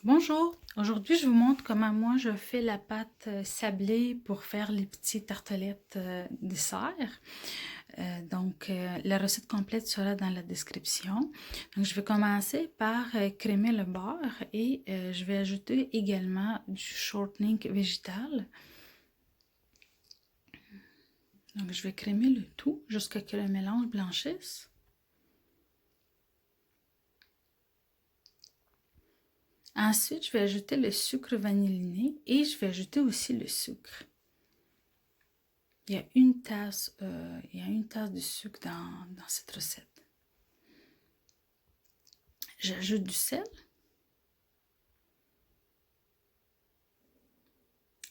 Bonjour, aujourd'hui je vous montre comment moi je fais la pâte sablée pour faire les petites tartelettes dessert. La recette complète sera dans la description. Donc je vais commencer par crémer le beurre et je vais ajouter également du shortening végétal. Donc je vais crémer le tout jusqu'à ce que le mélange blanchisse. Ensuite, je vais ajouter le sucre vanilliné et je vais ajouter aussi le sucre. Il y a une tasse de sucre dans cette recette. J'ajoute du sel.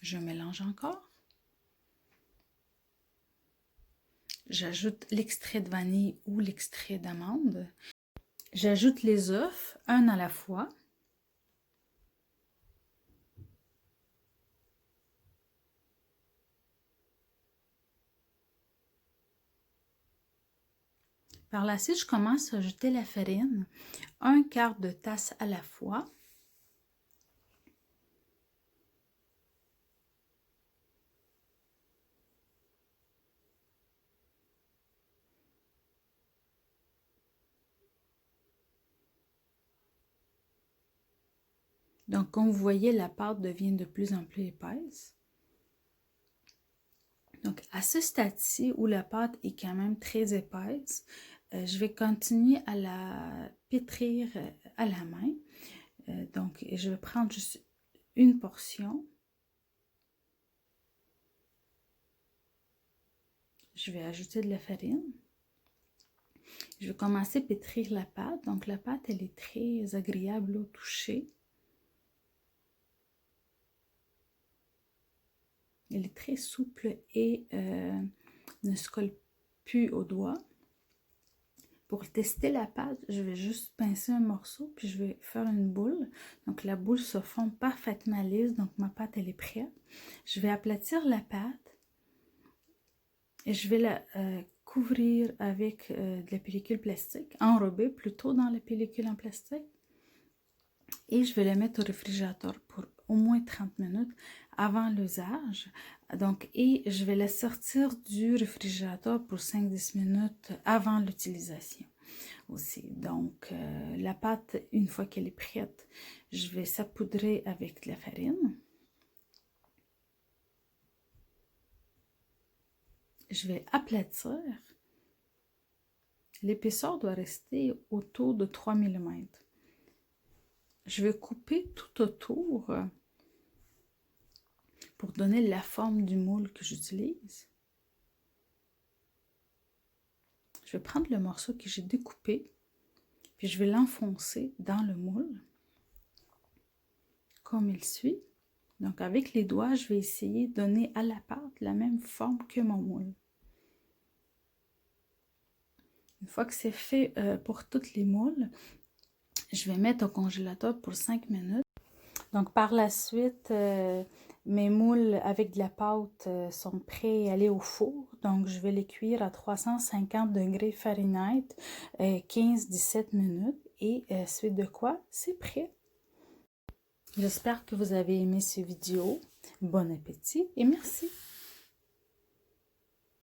Je mélange encore. J'ajoute l'extrait de vanille ou l'extrait d'amande. J'ajoute les œufs, un à la fois. Par la suite, je commence à ajouter la farine, un quart de tasse à la fois. Donc, comme vous voyez, la pâte devient de plus en plus épaisse. Donc, à ce stade-ci, où la pâte est quand même très épaisse, je vais continuer à la pétrir à la main. Donc, je vais prendre juste une portion. Je vais ajouter de la farine. Je vais commencer à pétrir la pâte. Donc, la pâte, elle est très agréable au toucher. Elle est très souple et ne se colle plus aux doigts. Pour tester la pâte, je vais juste pincer un morceau, puis je vais faire une boule. Donc, la boule se fond parfaitement lisse, donc ma pâte, elle est prête. Je vais aplatir la pâte et je vais la couvrir avec de la pellicule plastique, enrober plutôt dans la pellicule en plastique. Et je vais la mettre au réfrigérateur pour au moins 30 minutes avant l'usage. Donc, et je vais la sortir du réfrigérateur pour 5-10 minutes avant l'utilisation aussi. Donc, la pâte, une fois qu'elle est prête, je vais saupoudrer avec de la farine. Je vais aplatir. L'épaisseur doit rester autour de 3 mm. Je vais couper tout autour pour donner la forme du moule que j'utilise. Je vais prendre le morceau que j'ai découpé, puis je vais l'enfoncer dans le moule, comme il suit. Donc, avec les doigts, je vais essayer de donner à la pâte la même forme que mon moule. Une fois que c'est fait pour toutes les moules, je vais mettre au congélateur pour 5 minutes. Donc, par la suite, mes moules avec de la pâte sont prêts à aller au four. Donc, je vais les cuire à 350 degrés Fahrenheit, 15-17 minutes. Et suite de quoi, c'est prêt. J'espère que vous avez aimé cette vidéo. Bon appétit et merci!